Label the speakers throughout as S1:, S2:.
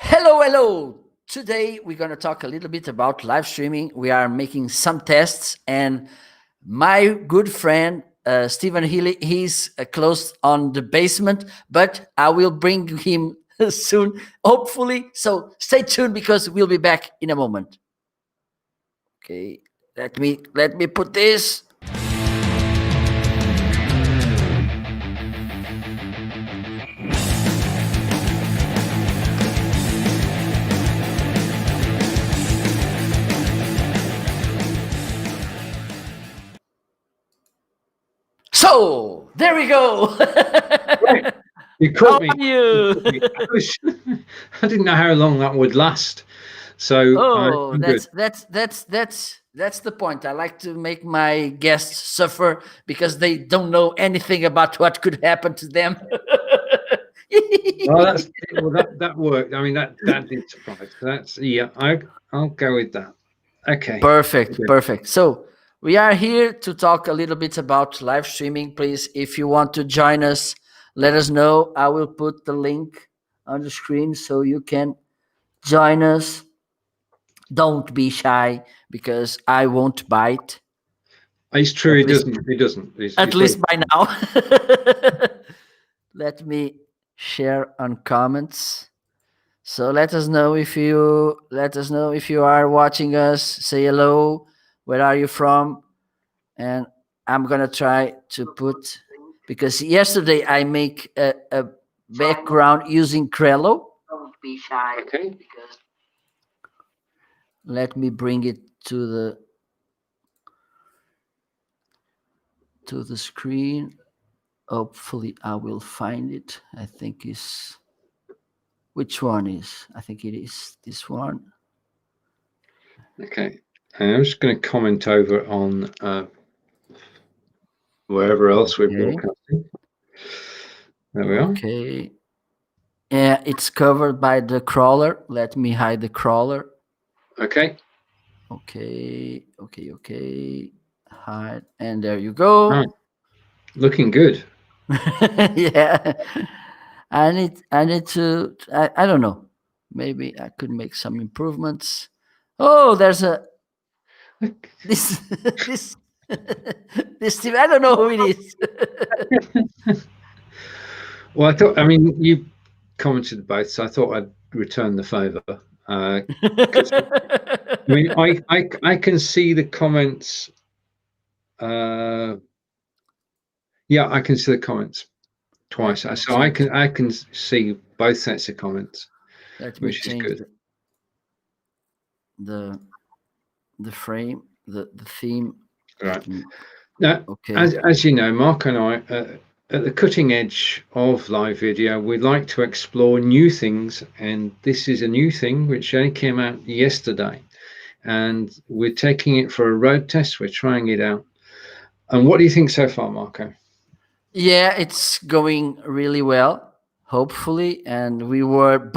S1: Hello, hello. Today we're going to talk a little bit about live streaming. We are making some tests, and my good friend Stephen Healy, he's close on the basement, but I will bring him soon, hopefully. So stay tuned because we'll be back in a moment. Okay, let me put this. So there we go.
S2: Right. You caught me.
S1: How are you?
S2: I didn't know how long that would last. So
S1: Oh,
S2: I'm good.
S1: that's the point. I like to make my guests suffer because they don't know anything about what could happen to them.
S2: Well, that worked. I mean, that did surprise. I'll go with that. Okay.
S1: Perfect,
S2: Okay.
S1: perfect. So we are here to talk a little bit about live streaming. Please, if you want to join us, let us know. I will put the link on the screen so you can join us. Don't be shy because I won't bite.
S2: It's true.
S1: At
S2: He
S1: least-
S2: doesn't. He doesn't.
S1: At least by now. Let me share on comments. So let us know if you are watching us. Say hello. Where are you from? And I'm gonna try to put, because yesterday I make a background using Trello. Don't be shy.
S2: Okay.
S1: Because let me bring it to the screen. Hopefully I will find it. I think is which one is? I think it is this one.
S2: Okay. And I'm just going to comment over on wherever else we're broadcasting. There we are.
S1: Okay. Yeah, it's covered by the crawler. Let me hide the crawler.
S2: Okay.
S1: Okay. Hide, and there you go.
S2: Right. Looking good.
S1: Yeah. I need to. I don't know. Maybe I could make some improvements. Oh, there's a this this Steve. I don't know who it is.
S2: Well, I mean, you commented both, so I thought I'd return the favor. I mean, I can see the comments. Yeah, I can see the comments twice, so I can see both sets of comments, which is good.
S1: The frame, the theme.
S2: Right. Now,
S1: okay.
S2: As you know, Mark and I, at the cutting edge of live video, we like to explore new things, and this is a new thing which only came out yesterday, and we're taking it for a road test. We're trying it out. And what do you think so far, Marco?
S1: Yeah, it's going really well, hopefully, and we were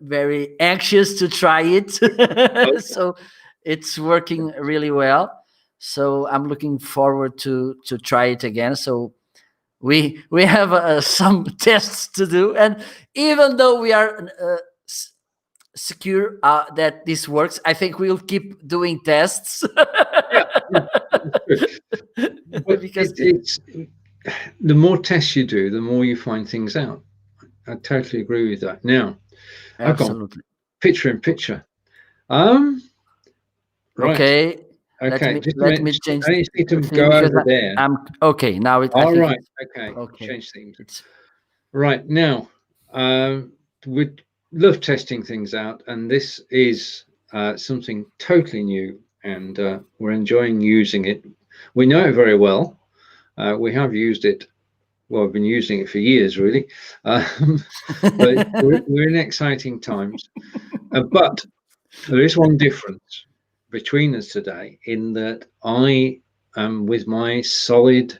S1: very anxious to try it. Okay. So it's working really well. So I'm looking forward to try it again. So we have some tests to do, and even though we are secure that this works, I think we'll keep doing tests.
S2: Because it's the more tests you do, the more you find things out. I totally agree with that. Now,
S1: absolutely.
S2: I've got picture in picture. Right.
S1: Okay.
S2: Okay.
S1: Let me change.
S2: I need to go over there.
S1: Okay. Now it.
S2: All right. Okay. Change themes. Right now, we love testing things out, and this is something totally new, and we're enjoying using it. We know it very well. We have used it. Well, I've been using it for years, really. But we're in exciting times. But there is one difference between us today, in that I am with my solid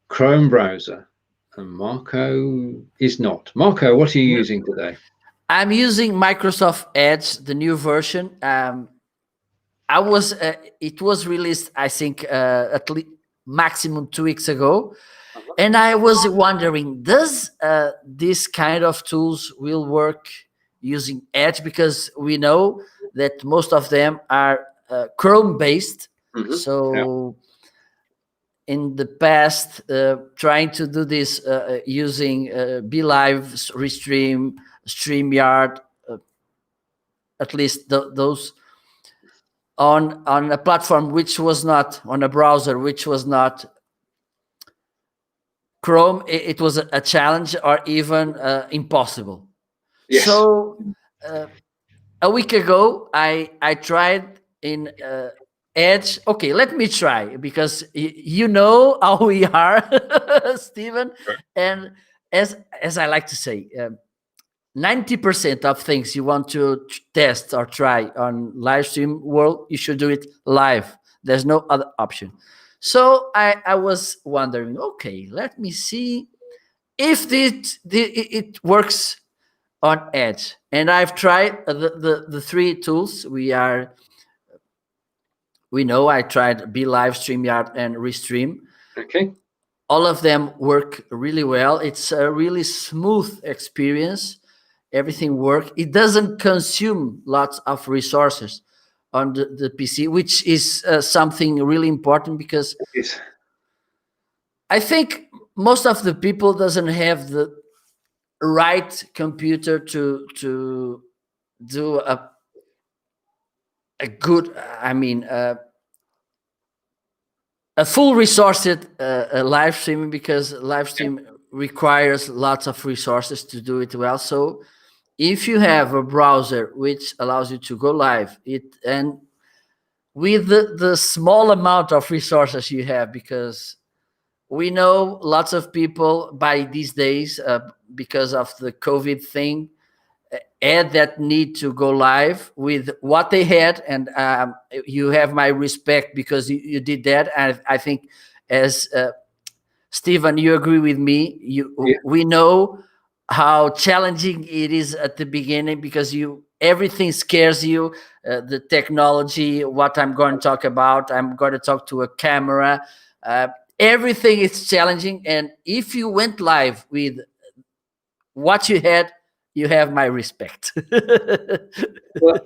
S2: Chrome browser, and Marco is not. Marco, what are you using today?
S1: I'm using Microsoft Edge, the new version. It was released, I think, at least maximum 2 weeks ago. And I was wondering, does this kind of tools will work using Edge? Because we know that most of them are Chrome based. So in the past, trying to do this using BeLive, Restream, StreamYard, at least those on a platform which was not on a browser, which was not Chrome, it was a challenge or even impossible. Yes. So a week ago, I tried in Edge. Okay, let me try, because you know how we are, Stephen. Sure. And as I like to say, 90% of things you want to test or try on live stream world, you should do it live. There's no other option. So I was wondering, okay, let me see if it works on Edge. And I've tried the three tools. We know I tried BeLive, StreamYard, and Restream.
S2: Okay.
S1: All of them work really well. It's a really smooth experience. Everything works. It doesn't consume lots of resources on the PC, which is something really important, because I think most of the people doesn't have the right computer to do a good, a full resourced live streaming, because live stream requires lots of resources to do it well. So if you have a browser which allows you to go live, and with the small amount of resources you have, because we know lots of people by these days, because of the COVID thing, had that need to go live with what they had. And you have my respect, because you did that. And I think, as Stephen, you agree with me. We know how challenging it is at the beginning, because everything scares you, the technology, what I'm going to talk about. I'm going to talk to a camera. Everything is challenging. And if you went live with what you had, you have my respect.
S2: Well,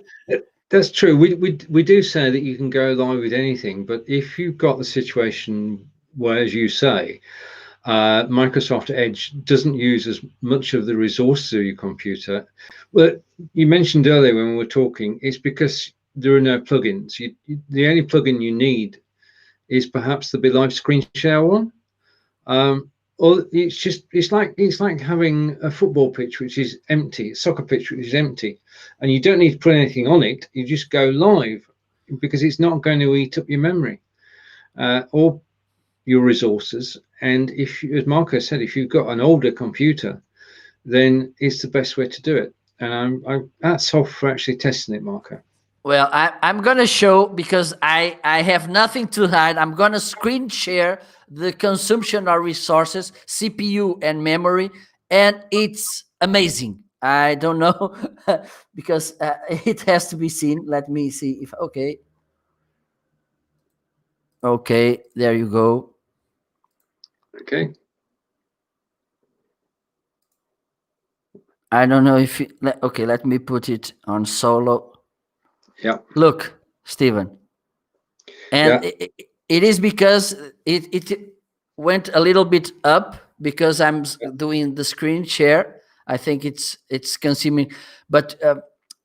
S2: that's true. We do say that you can go live with anything, but if you've got the situation where, as you say, Microsoft Edge doesn't use as much of the resources of your computer. Well, you mentioned earlier when we were talking, it's because there are no plugins. The only plugin you need is perhaps the BeLive Screen Share one. Or it's like having a football pitch which is empty, a soccer pitch which is empty, and you don't need to put anything on it. You just go live, because it's not going to eat up your memory or your resources. And if, as Marco said, if you've got an older computer, then it's the best way to do it. And I'm hats off for actually testing it, Marco.
S1: Well, I'm going to show, because I have nothing to hide. I'm going to screen share the consumption of resources, CPU and memory, and it's amazing. I don't know, because it has to be seen. Let me see if, okay. Okay, there you go.
S2: Okay.
S1: I don't know if okay, let me put it on solo.
S2: Yeah.
S1: Look, Stephen. And it is because it went a little bit up, because I'm doing the screen share. I think it's consuming. But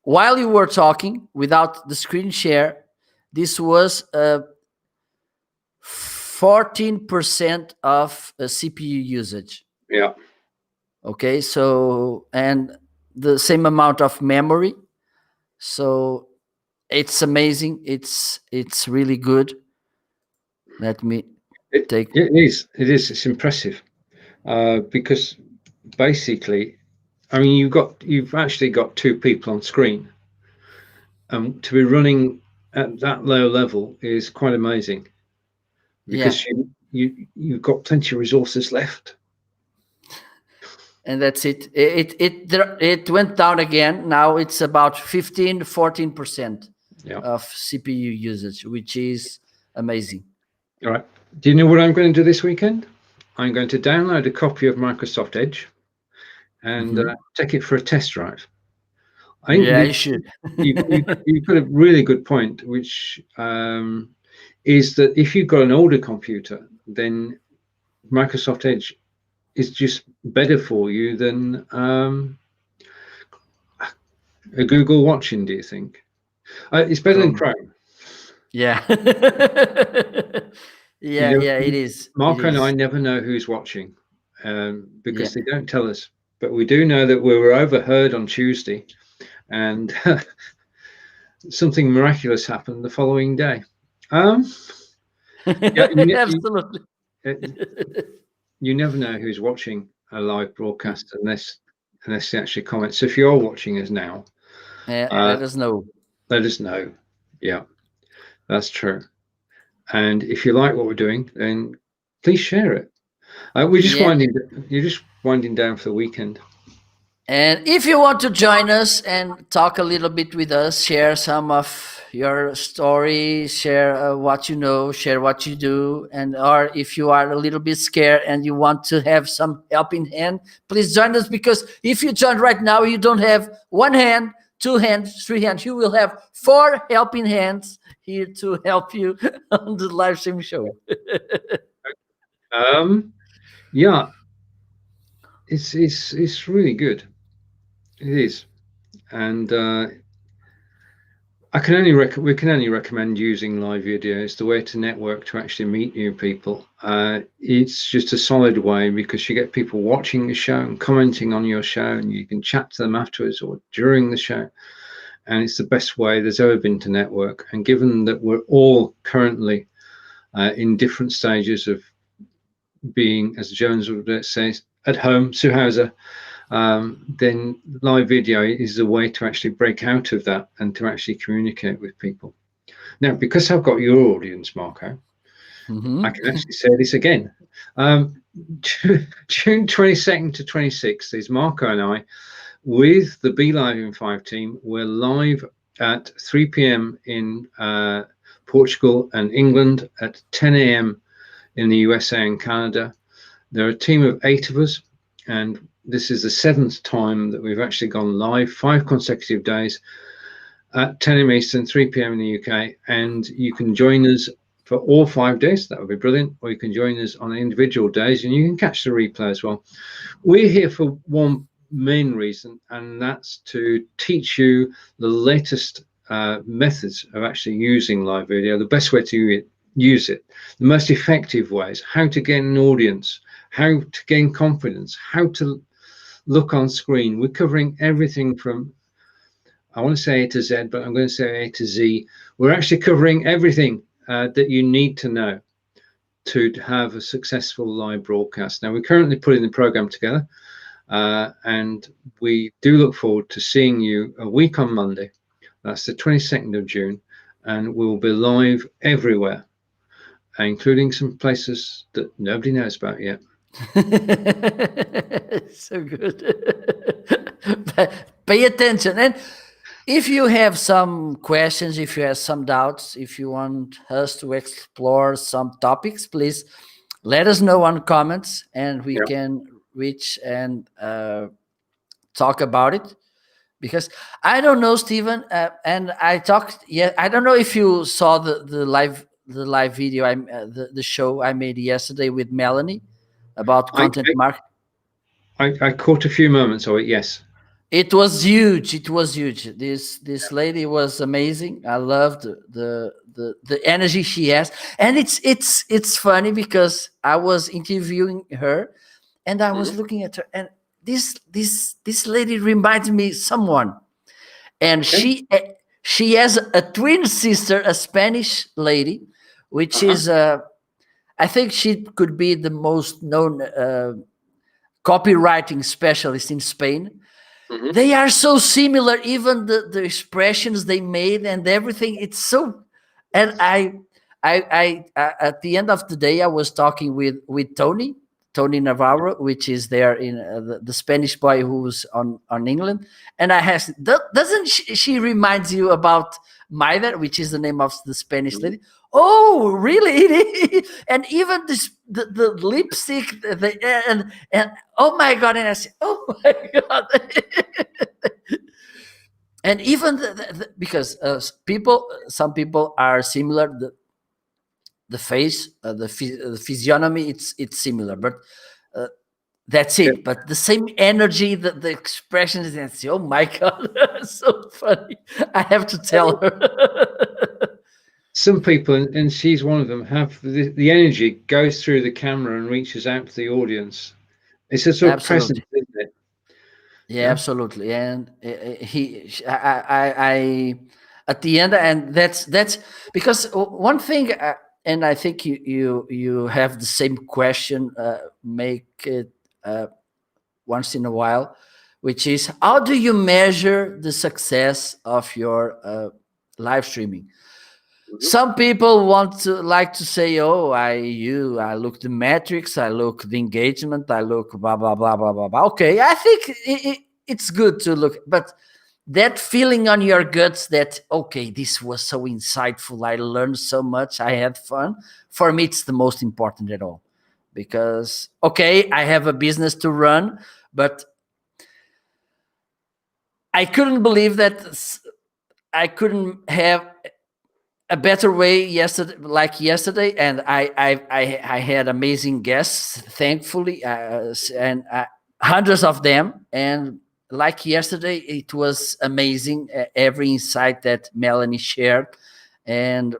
S1: while you were talking, without the screen share, this was 14% of CPU usage.
S2: Yeah.
S1: Okay, so, and the same amount of memory. So it's amazing. It's really good. Let me take.
S2: It is. It's impressive, because basically, I mean, you've actually got two people on screen, and to be running at that low level is quite amazing, because you've got plenty of resources left.
S1: and that's it. It went down again. Now it's about 15-14% of CPU usage, which is amazing.
S2: All right. Do you know what I'm going to do this weekend? I'm going to download a copy of Microsoft Edge and take it for a test drive. I think
S1: you should.
S2: you've got a really good point, which is that if you've got an older computer, then Microsoft Edge is just better for you than a Google Watching. Do you think it's better than Chrome?
S1: Yeah. It is.
S2: Marco and I never know who's watching because they don't tell us, but we do know that we were overheard on Tuesday, and something miraculous happened the following day.
S1: Absolutely.
S2: You never know who's watching a live broadcast unless they actually comment. So if you're watching us now,
S1: let us know.
S2: Let us know. Yeah, that's true. And if you like what we're doing, then please share it. You're just winding down for the weekend.
S1: And if you want to join us and talk a little bit with us, share some of your story, share what you know, share what you do, or if you are a little bit scared and you want to have some helping hand, please join us, because if you join right now, you don't have 1 hand, 2 hands, 3 hands. You will have 4 helping hands here to help you on the live stream show.
S2: Yeah, it's really good. It is, and we can only recommend using live video. It's the way to network, to actually meet new people. It's just a solid way, because you get people watching the show and commenting on your show, and you can chat to them afterwards or during the show. And it's the best way there's ever been to network. And given that we're all currently in different stages of being, as Jones would say, at home, zu Hause, then live video is a way to actually break out of that and to actually communicate with people. Now, because I've got your audience, Marco, I can actually say this again. June 22nd to 26th is Marco and I with the Be Live in 5 team. We're live at 3 p.m. in Portugal and England, at 10 a.m. in the USA and Canada. There are a team of 8 of us, and this is the 7th time that we've actually gone live, 5 consecutive days at 10 a.m. Eastern, 3 p.m. in the UK. And you can join us for all 5 days. That would be brilliant. Or you can join us on individual days, and you can catch the replay as well. We're here for one main reason, and that's to teach you the latest methods of actually using live video, the best way to use it, the most effective ways, how to gain an audience, how to gain confidence, how to look on screen. We're covering everything from, I want to say A to Z, but I'm going to say A to Z. We're actually covering everything that you need to know to have a successful live broadcast. Now, we're currently putting the program together, and we do look forward to seeing you a week on Monday. That's the 22nd of June, and we'll be live everywhere, including some places that nobody knows about yet.
S1: So good. Pay attention. And if you have some questions, if you have some doubts, if you want us to explore some topics, please let us know on comments, and we can reach and talk about it. Because I don't know, Stephen, and I talked. Yeah, I don't know if you saw the live video, the show I made yesterday with Melanie about content marketing.
S2: I caught a few moments of it. Yes,
S1: it was huge. It was huge. This lady was amazing. I loved the energy she has, and it's funny because I was interviewing her, and I was looking at her, and this lady reminds me of someone, and she has a twin sister, a Spanish lady, which is I think she could be the most known copywriting specialist in Spain. They are so similar, even the expressions they made and everything. It's so, and I at the end of the day, I was talking with Tony Tony Navarro, which is there in the Spanish boy who's on England. And I asked, doesn't she reminds you about Maida, which is the name of the Spanish lady? Oh, really? And even this, the lipstick, and oh my God! And I said, oh my God! And even because some people are similar. The face, the physiognomy, it's similar, but that's it. But the same energy, the expressions, and say, oh my God, so funny. I have to tell her.
S2: Some people, and she's one of them, have the energy goes through the camera and reaches out to the audience. It's a sort of presence, isn't it?
S1: Yeah, absolutely. And I at the end, and that's because one thing, and I think you have the same question, make it once in a while, which is, how do you measure the success of your live streaming? Some people like to say, oh, I look the metrics, I look the engagement, I look blah blah blah blah blah blah. Okay, I think it's good to look, but that feeling on your guts that, okay, this was so insightful, I learned so much, I had fun. For me, it's the most important at all, because okay, I have a business to run, but I couldn't believe that I couldn't have a better way yesterday, and I had amazing guests, thankfully, and hundreds of them. And like yesterday, it was amazing, every insight that Melanie shared, and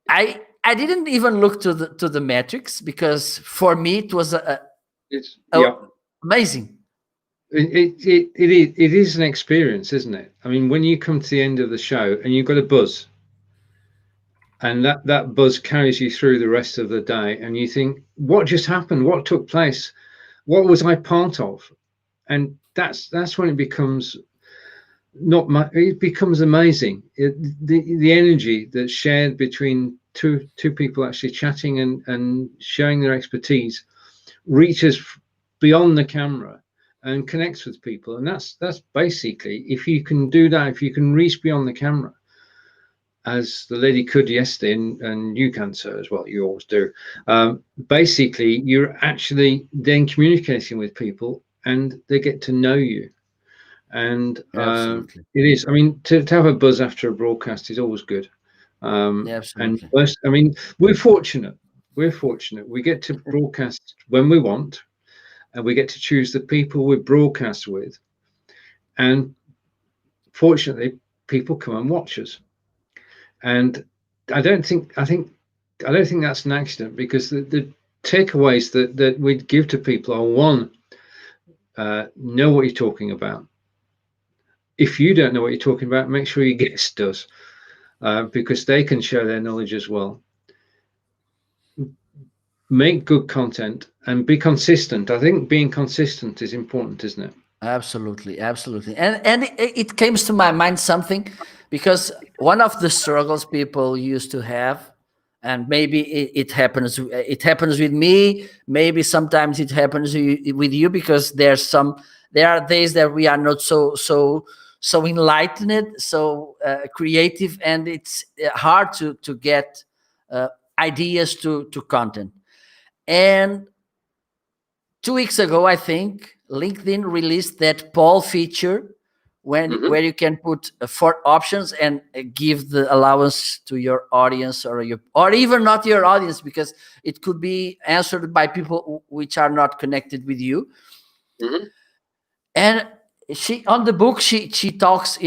S1: I didn't even look to the metrics, because for me it was amazing.
S2: It is an experience, isn't it? I mean, when you come to the end of the show and you've got a buzz, and that buzz carries you through the rest of the day, and you think, what just happened? What took place? What was I part of? And that's when it becomes it becomes amazing. The energy that's shared between two people actually chatting and sharing their expertise reaches beyond the camera and connects with people. And that's basically, if you can do that, if you can reach beyond the camera, as the lady could yesterday, and you can, sir, as well, you always do, basically you're actually then communicating with people and they get to know you. And it is, I mean, to have a buzz after a broadcast is always good. And first, I mean, we're fortunate we get to broadcast when we want, and we get to choose the people we broadcast with, and fortunately people come and watch us. And I don't think that's an accident, because the takeaways that we'd give to people are, one, know what you're talking about. If you don't know what you're talking about, make sure your guest does, because they can share their knowledge as well. Make good content and be consistent. I think being consistent is important, isn't it?
S1: Absolutely. And it came to my mind something, because one of the struggles people used to have, and maybe it happens with me, maybe sometimes it happens with you, because there are days that we are not so enlightened, so creative, and it's hard to get ideas to content. And 2 weeks ago, I think, LinkedIn released that poll feature where you can put 4 options and give the allowance to your audience, or even not your audience, because it could be answered by people which are not connected with you. And on the book she talks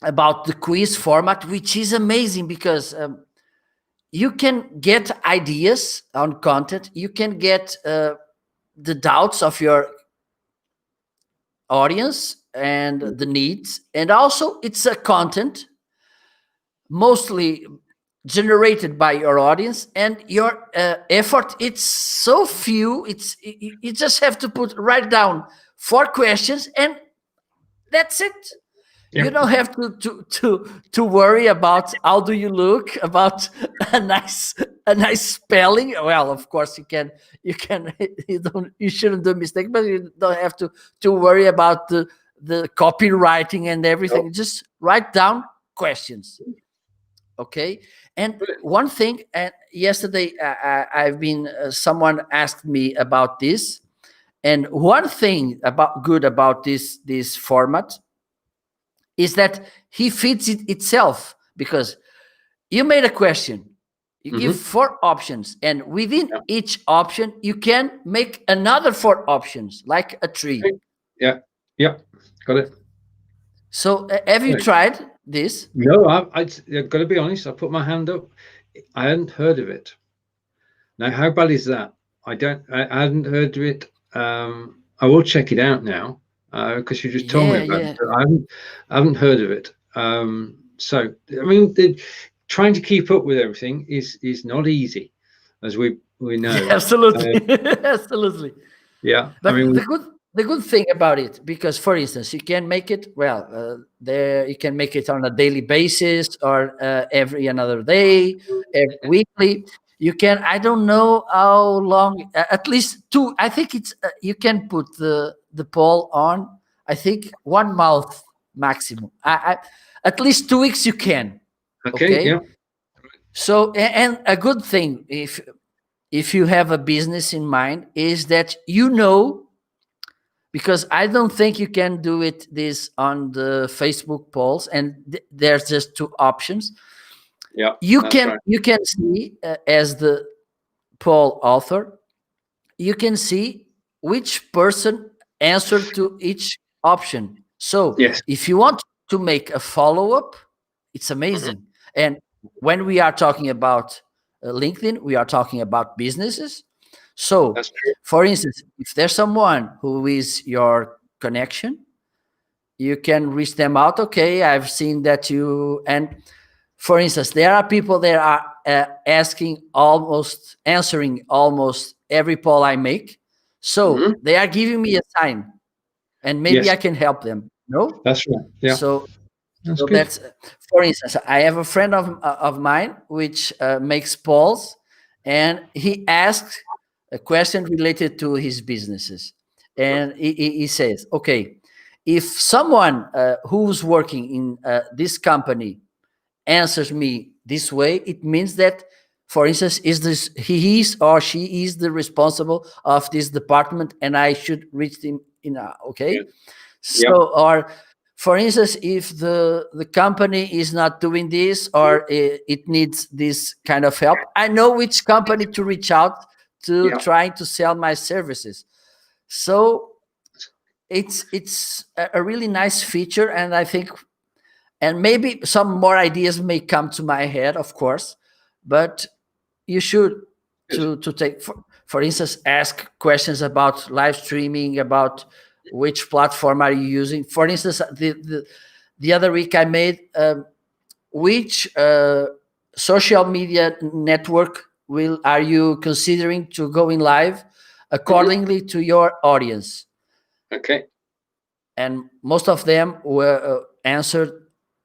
S1: about the quiz format, which is amazing, because you can get ideas on content, you can get the doubts of your audience and the needs, and also it's a content mostly generated by your audience, and your effort, it's so few, you just have to write down 4 questions, and that's it. You don't have to worry about how do you look, about a nice spelling. Well, of course you shouldn't do mistake, but you don't have to worry about the copywriting and everything. Just write down questions. Okay. And one thing, and yesterday I've been someone asked me about this, and one thing about this format is that he feeds it itself, because you made a question, you give 4 options, and within each option you can make another 4 options, like a tree.
S2: Yeah, got it.
S1: So have you tried this?
S2: No, I've got to be honest, I put my hand up, I hadn't heard of it. Now, how bad is that? I hadn't heard of it. I will check it out now, because you just told me about it. But I haven't heard of it. So I mean, trying to keep up with everything is not easy, as we know.
S1: Absolutely. Absolutely.
S2: Yeah.
S1: But the good thing about it, because for instance, you can make it you can make it on a daily basis, or every another day, every weekly. You can, I don't know how long, at least 2. I think it's you can put the poll on, I think 1 month maximum. At least 2 weeks you can.
S2: Okay. Yeah.
S1: So, and a good thing, if you have a business in mind, is that because I don't think you can do this on the Facebook polls, and there's just 2 options.
S2: Yeah,
S1: you can see, as the poll author, you can see which person answered to each option. So if you want to make a follow-up, it's amazing. And when we are talking about LinkedIn, we are talking about businesses. So for instance, if there's someone who is your connection, you can reach them out. Okay, I've seen that and for instance, there are people that are answering almost every poll I make. So they are giving me a sign, and maybe I can help them. No,
S2: that's right. Yeah.
S1: So that's, for instance, I have a friend of mine which makes polls, and he asks a question related to his businesses, and he says, okay, if someone who's working in this company answers me this way, it means that, for instance, he is or she is the responsible of this department, and I should reach him okay. So, or for instance, if the company is not doing this, or it needs this kind of help, I know which company to reach out to, trying to sell my services. So it's a really nice feature, and I think, and maybe some more ideas may come to my head, of course, but you should to take, for instance, ask questions about live streaming, about which platform are you using. For instance, the other week I made which social media network are you considering to go in live accordingly to your audience.
S2: Okay.
S1: And most of them were answered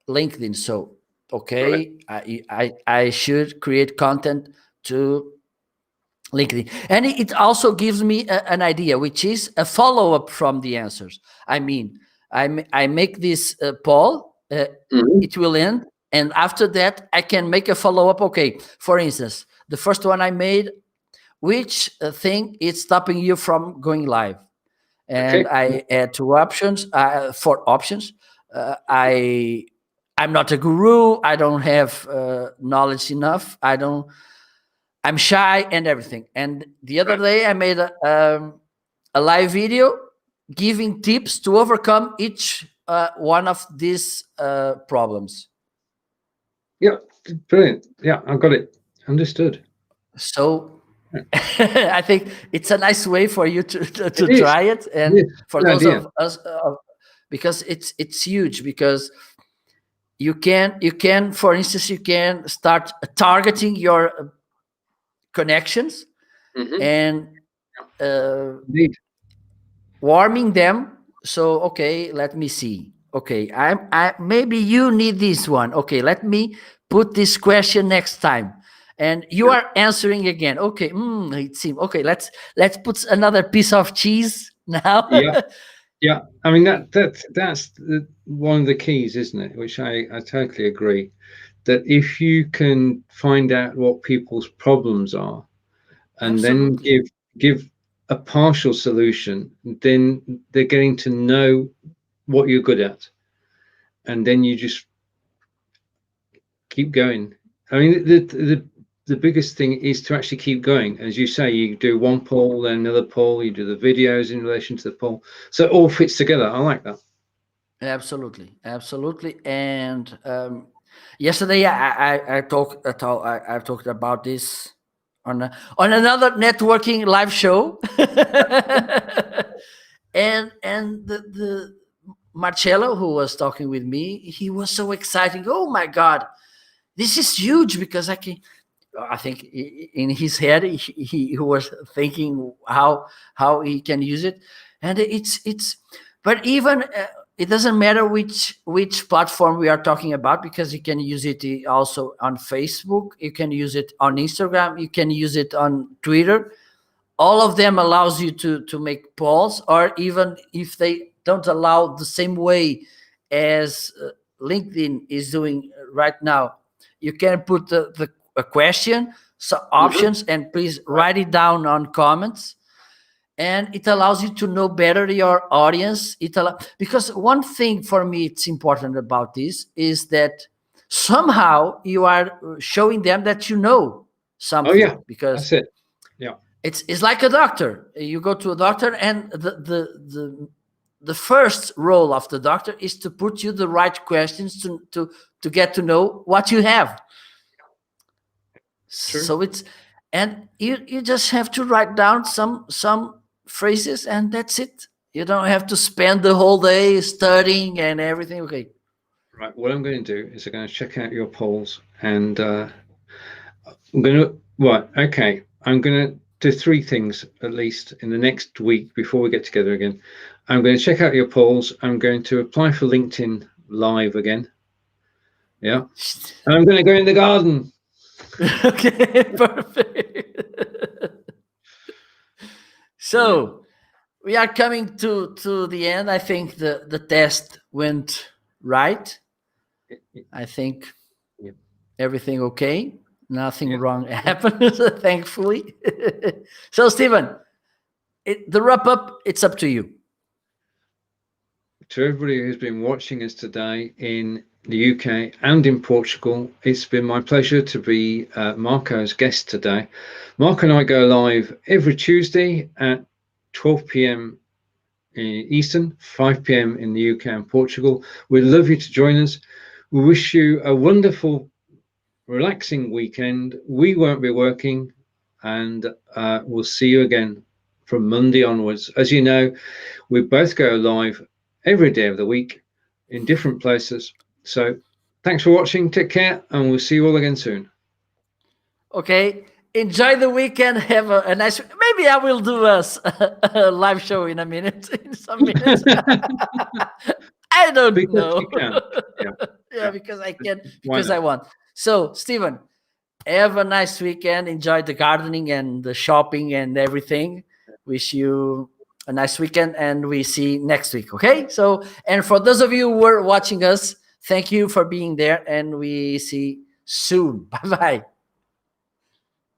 S1: LinkedIn. So, okay, I should create content to LinkedIn. And it also gives me an idea, which is a follow-up from the answers. I mean, I make this poll, it will end, and after that, I can make a follow-up. Okay, for instance, the first one I made, which thing is stopping you from going live? And I add 4 options. I'm not a guru. I don't have knowledge enough. I'm shy and everything. And the other day I made a live video giving tips to overcome each one of these problems.
S2: Yeah, brilliant. Yeah, I got it. Understood.
S1: So I think it's a nice way for you to try it, and for those of us, because it's huge. Because you can, for instance, you can start targeting your connections and warming them. So, okay, let me see. Okay, I maybe you need this one. Okay, let me put this question next time. And you are answering again. Okay, it seems okay. Let's put another piece of cheese now.
S2: Yeah. I mean that's one of the keys, isn't it? Which I totally agree. That if you can find out what people's problems are, and
S1: Absolutely.
S2: then give a partial solution, then they're getting to know what you're good at, and then you just keep going. I mean, the biggest thing is to actually keep going. As you say, you do one poll, then another poll, you do the videos in relation to the poll, so it all fits together. I like that.
S1: Absolutely, absolutely. And yesterday I talked about this on another networking live show, and the Marcello, who was talking with me, he was so exciting. Oh my God, this is huge, because I think in his head he was thinking how he can use it, and it's but even it doesn't matter which platform we are talking about, because you can use it also on Facebook, you can use it on Instagram, you can use it on Twitter. All of them allows you to make polls, or even if they don't allow the same way as LinkedIn is doing right now, you can put a question, so options, and please write it down on comments, and it allows you to know better your audience. Because one thing for me it's important about this is that somehow you are showing them that you know something.
S2: Oh yeah,
S1: because
S2: that's it. Yeah,
S1: it's like a doctor. You go to a doctor, and the first role of the doctor is to put you the right questions to get to know what you have.
S2: true.
S1: So and you just have to write down some phrases, and that's it. You don't have to spend the whole day studying and everything. Okay.
S2: Right. What I'm going to do is I'm going to check out your polls, and I'm going to okay. I'm going to do three things at least in the next week before we get together again. I'm going to check out your polls. I'm going to apply for LinkedIn Live again. Yeah. And I'm going to go in the garden.
S1: Okay, perfect. So we are coming to the end. I think the test went right. I think everything okay. Nothing wrong happened, thankfully. So, Stephen, the wrap up, it's up to you.
S2: To everybody who's been watching us today in the UK and in Portugal, it's been my pleasure to be Marco's guest today. Marco and I go live every Tuesday at 12 p.m. Eastern, 5 p.m. in the UK and Portugal. We'd love you to join us. We wish you a wonderful, relaxing weekend. We won't be working, and we'll see you again from Monday onwards. As you know, we both go live every day of the week in different places. So thanks for watching. Take care, and we'll see you all again soon.
S1: Okay. Enjoy the weekend. Have a nice. Maybe I will do a live show in a minute. In some minutes. I don't know.
S2: You can.
S1: Yeah, because I can. Because I want. So, Stephen, have a nice weekend. Enjoy the gardening and the shopping and everything. Wish you a nice weekend, and we see next week. Okay. So, and for those of you who were watching us, thank you for being there, and we see soon. Bye bye.